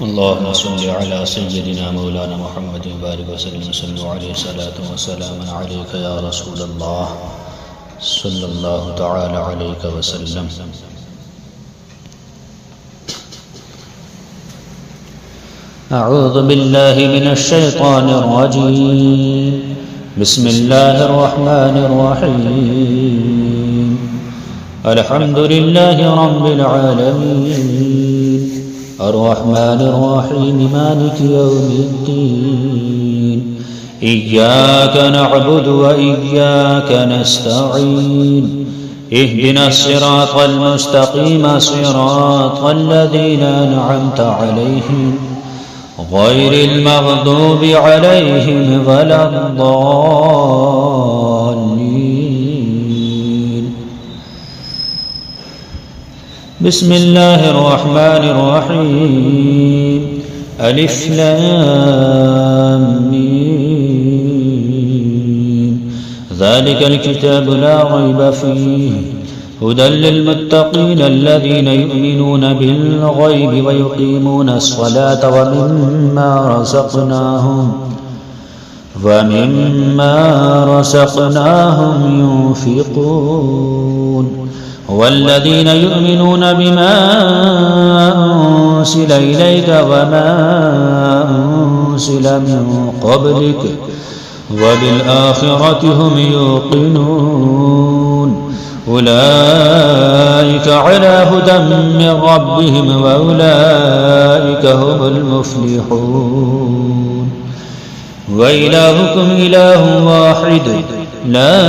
اللهم صل على سيدنا مولانا محمد وبارك وسلم وسلم عليه صلاة وسلام عليك يا رسول الله صلى الله تعالى عليك وسلم. أعوذ بالله من الشيطان الرجيم. بسم الله الرحمن الرحيم. الحمد لله رب العالمين الرحمن الرحيم مالك يوم الدين. إياك نعبد وإياك نستعين. اهدنا الصراط المستقيم صراط الذين أنعمت عليهم غير المغضوب عليهم ولا الضالين. بسم الله الرحمن الرحيم. ألف لام ميم. ذلك الكتاب لا ريب فيه هدى للمتقين الذين يؤمنون بالغيب ويقيمون الصلاة ومما رزقناهم ينفقون. والذين يؤمنون بما أنزل إليك وما أنزل من قبلك وبالآخرة هم يوقنون. أولئك على هدى من ربهم وأولئك هم المفلحون. وإلهكم إله واحد لا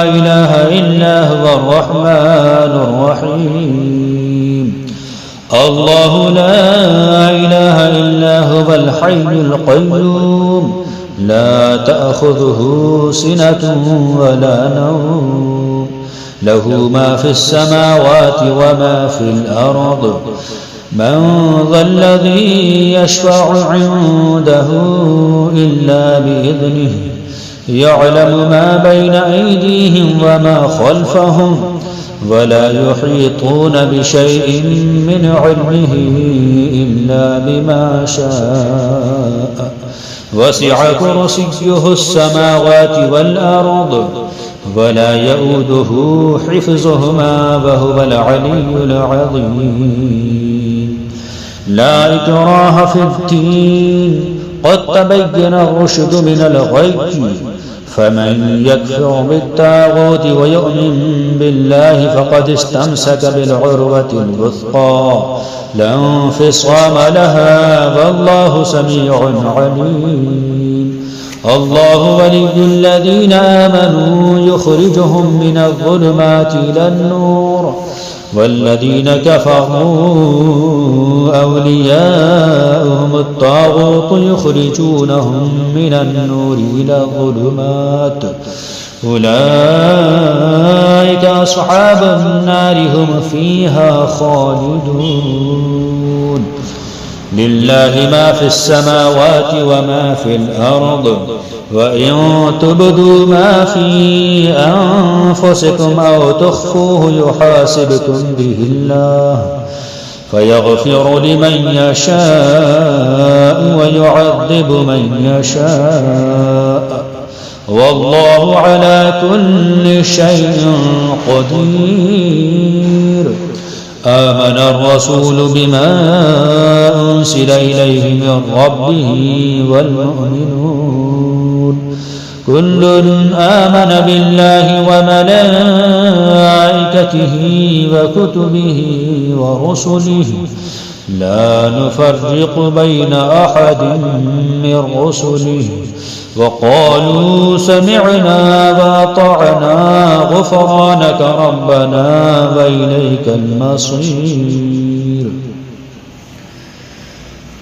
إله إلا هو الرحمن الرحيم. الله لا إله إلا هو الحي القيوم لا تأخذه سنة ولا نوم له ما في السماوات وما في الأرض. من ذا الذي يشفع عنده إلا بإذنه يعلم ما بين أيديهم وما خلفهم ولا يحيطون بشيء من علمه إلا بما شاء. وسع كرسيه السماوات والأرض ولا يؤوده حفظهما وهو العلي العظيم. لا إكراه في الدين قد تبين الرشد من الغي. فمن يكفر بالطاغوت ويؤمن بالله فقد استمسك بالعروة الوثقى لا انفصام لها والله سميع عليم. الله ولي الذين آمنوا يخرجهم من الظلمات إلى النور والذين كفروا أولياؤهم الطاغوت يخرجونهم من النور إلى الظلمات. أولئك أصحاب النار هم فيها خالدون. لله ما في السماوات وما في الأرض وإن تبدوا ما في أنفسكم أو تخفوه يحاسبكم به الله فيغفر لمن يشاء ويعذب من يشاء والله على كل شيء قدير. آمن الرسول بما أنزل إليه من ربه والمؤمنون كل آمن بالله وملائكته وكتبه ورسله لا نفرق بين أحد من رسله وقالوا سمعنا وأطعنا غفرانك ربنا وإليك المصير.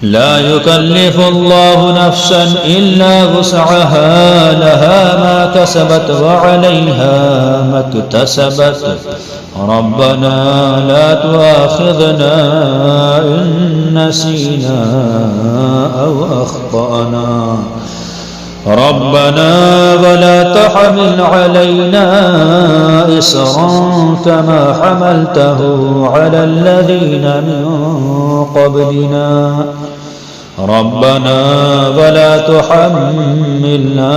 لا يكلف الله نفسا إلا وسعها لها ما كسبت وعليها ما اكتسبت. ربنا لا تؤاخذنا إن نسينا أو أخطأنا ربنا ولا تحمل علينا إصرا كما حملته على الذين من قبلنا ربنا ولا تحملنا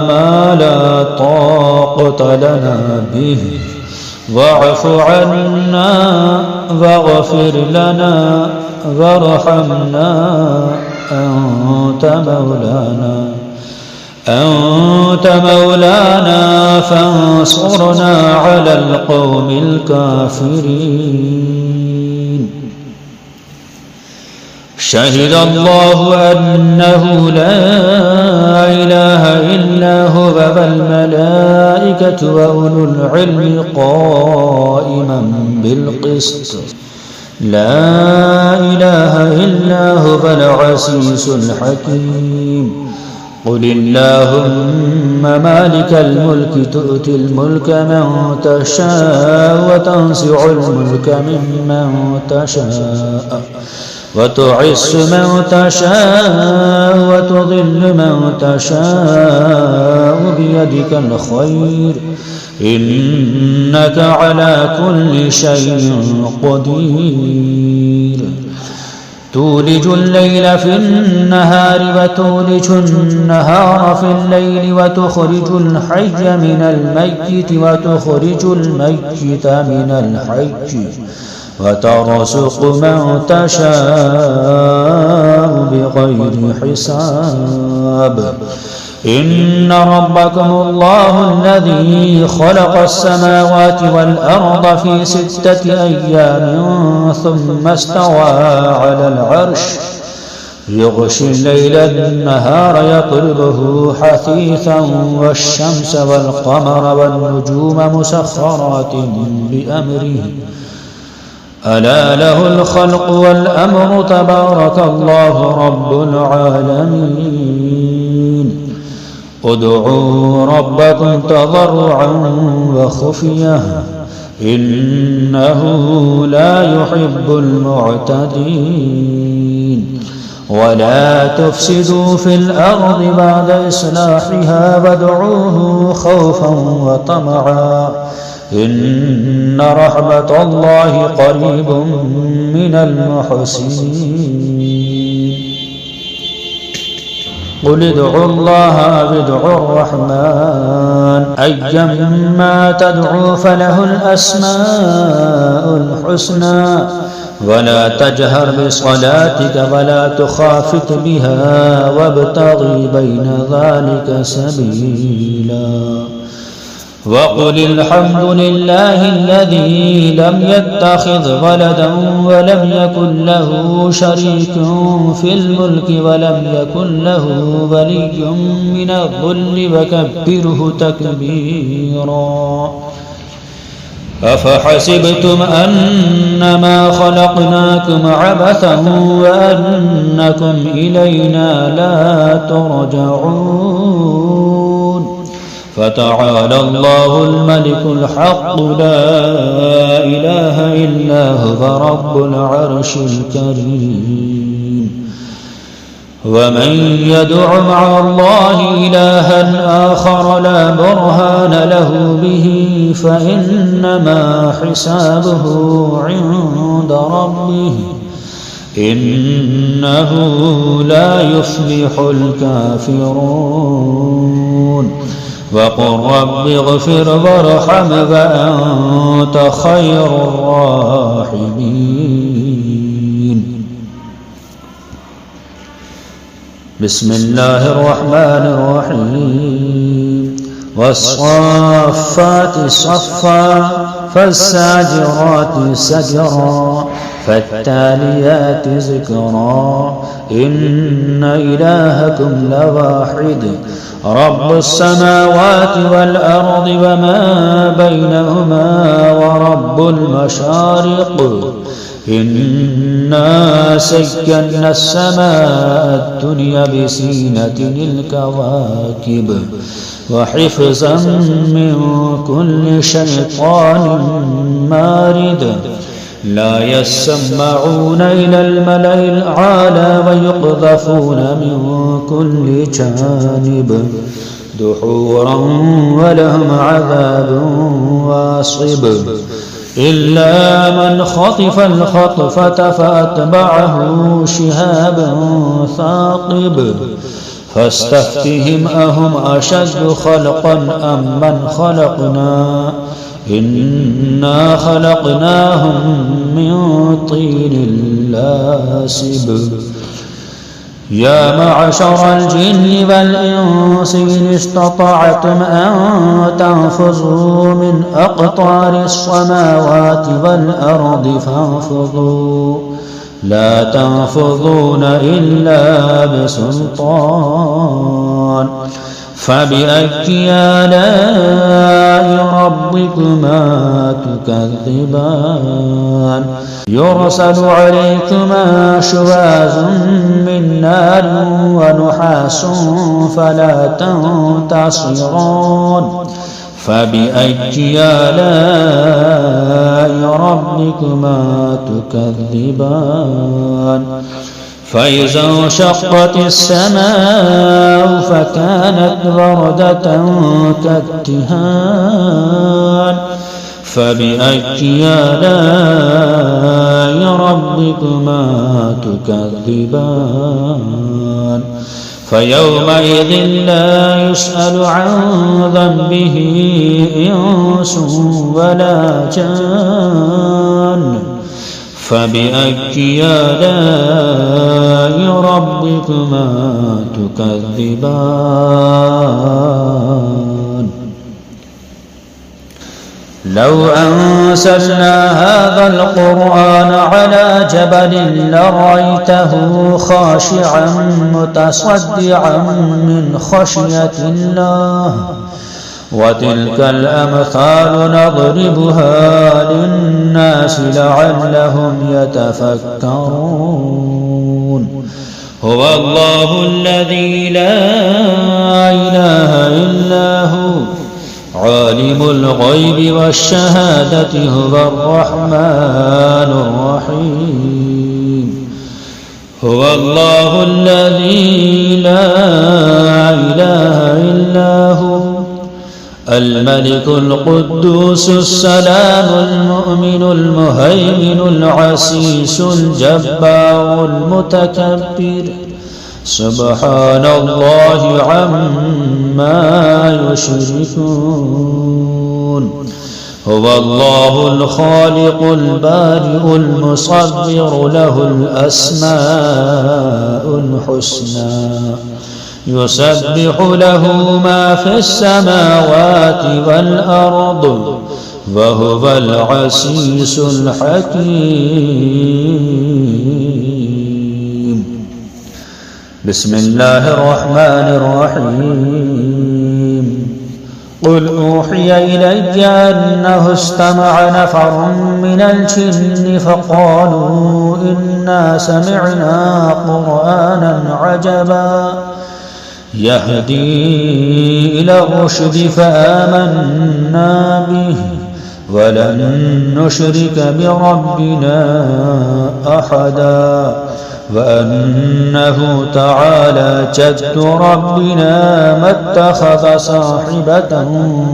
ما لا طاقة لنا به واعف عنا واغفر لنا وارحمنا أنت مولانا فانصرنا على القوم الكافرين. شهد الله أنه لا إله إلا هو والملائكة وأولو العلم قائما بالقسط لا إله إلا هو العزيز الحكيم. قل اللهم مالك الملك تؤتي الملك من تشاء وتنزع الملك ممن تشاء وتعز من تشاء وتضل من تشاء بيدك الخير إنك على كل شيء قدير. تولج الليل في النهار وتولج النهار في الليل وتخرج الحي من الميت وتخرج الميت من الحي وترزق من تشاء بغير حساب. إن ربكم الله الذي خلق السماوات والأرض في 6 أيام ثم استوى على العرش يغشي الليل النهار يطلبه حثيثا والشمس والقمر والنجوم مسخرات بأمره ألا له الخلق والأمر تبارك الله رب العالمين. ادعوا ربكم تضرعا وخفية إنه لا يحب المعتدين. ولا تفسدوا في الأرض بعد إصلاحها وادعوه خوفا وطمعا إن رحمة الله قريب من المحسنين. قل ادعوا الله وادعوا الرحمن أيما تدعوا فله الأسماء الحسنى ولا تجهر بصلاتك ولا تخافت بها وابتغ بين ذلك سبيلا. وقل الحمد لله الذي لم يتخذ ولدا ولم يكن له شريك في الملك ولم يكن له ولي من الذل وكبره تكبيرا. أفحسبتم أنما خلقناكم عبثا وأنكم إلينا لا ترجعون. فتعالى الله الملك الحق لا إله إلا هو رب العرش الكريم. ومن يدع مع الله إلها آخر لا برهان له به فإنما حسابه عند ربه إنه لا يفلح الكافرون. وقل رب اغفر وارحم وأنت خير الراحمين. بسم الله الرحمن الرحيم. والصافات صفا فالساجرات سجرا فالتاليات ذكرا إن إلهكم لواحد رب السماوات والأرض وما بينهما ورب المشارق إنا سينا السماء الدنيا بزينة الكواكب وحفظا من كل شيطان مارد لا يسمعون إلى الملأ الأعلى ويقذفون من كل جانب دحورا ولهم عذاب واصب إلا من خطف الخطفة فأتبعه شهاب ثاقب فاستفتهم أهم أشد خلقا أم من خلقنا إنا خلقناهم من طين لاسب يا معشر الجن والإنس إن استطعتم أن تنفذوا من أقطار السماوات والأرض فانفذوا لا تنفذون إلا بسلطان فبأي آلاء ربكما تكذبان يرسل عليكما شواظ من نار ونحاس فلا تنتصران فبأي آلاء ربكما تكذبان فإذا انشقت السماء فكانت وردة كالدهان فبأي آلاء ربكما تكذبان فيومئذ لا يسأل عن ذنبه إنس ولا جان فبأي آلاء ربكما تكذبان لو أنزلنا هذا القرآن على جبل لرأيته خاشعا متصدعا من خشية الله وتلك الأمثال نضربها للناس لعلهم يتفكرون هو الله الذي لا إله إلا هو عالم الغيب والشهادة هو الرحمن الرحيم هو الله الذي لا إله إلا هو الملك القدوس السلام المؤمن المهيمن العزيز الجبار المتكبر سبحان الله عما يشركون هو الله الخالق البارئ المصور له الأسماء الحسنى يسبح له ما في السماوات والأرض وهو العزيز الحكيم بسم الله الرحمن الرحيم قل أوحي إلي أنه استمع نفر من الجن فقالوا إنا سمعنا قرآنا عجبا يهدي إلى الرشد فآمنا به ولن نشرك بربنا أحدا وأنه تعالى جد ربنا ما اتخذ صاحبة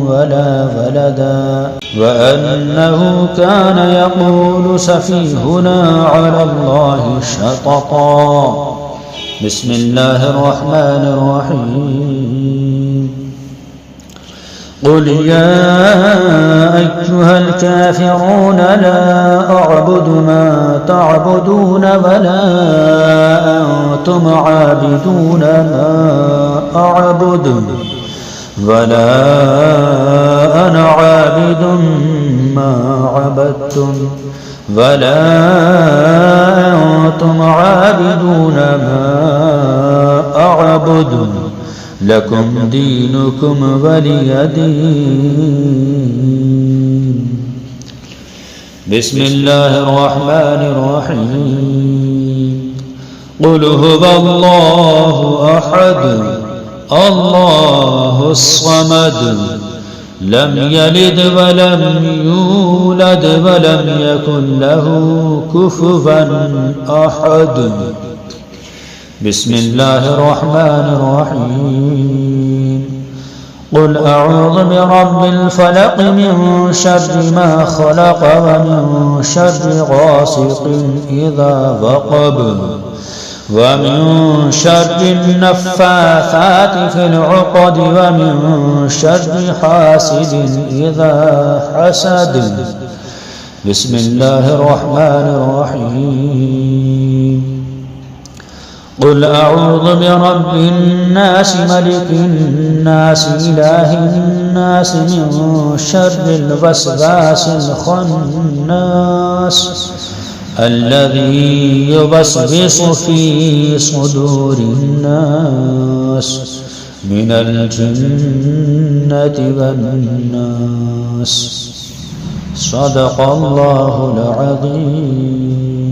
ولا ولدا وأنه كان يقول سفيهنا على الله شططا بسم الله الرحمن الرحيم قل يا أيها الكافرون لا أعبد ما تعبدون ولا أنتم عابدون ما أعبد ولا أنا عابد ما عبدتم ولا أنتم عابدون ما أعبد لكم دينكم ولي دين بسم الله الرحمن الرحيم قل هو الله أحد الله الصمد لم يلد ولم يولد ولم يكن له كفوا أحد. بسم الله الرحمن الرحيم. قل أعوذ برب الفلق من شر ما خلق ومن شر غاسق إذا وقب ومن شر النفاثات في العقد ومن شر حاسد إذا حسد. بسم الله الرحمن الرحيم. قل أعوذ برب الناس ملك الناس إله الناس من شر الوسواس الخناس الذي يوسوس في صدور الناس من الجنة والناس. صدق الله العظيم.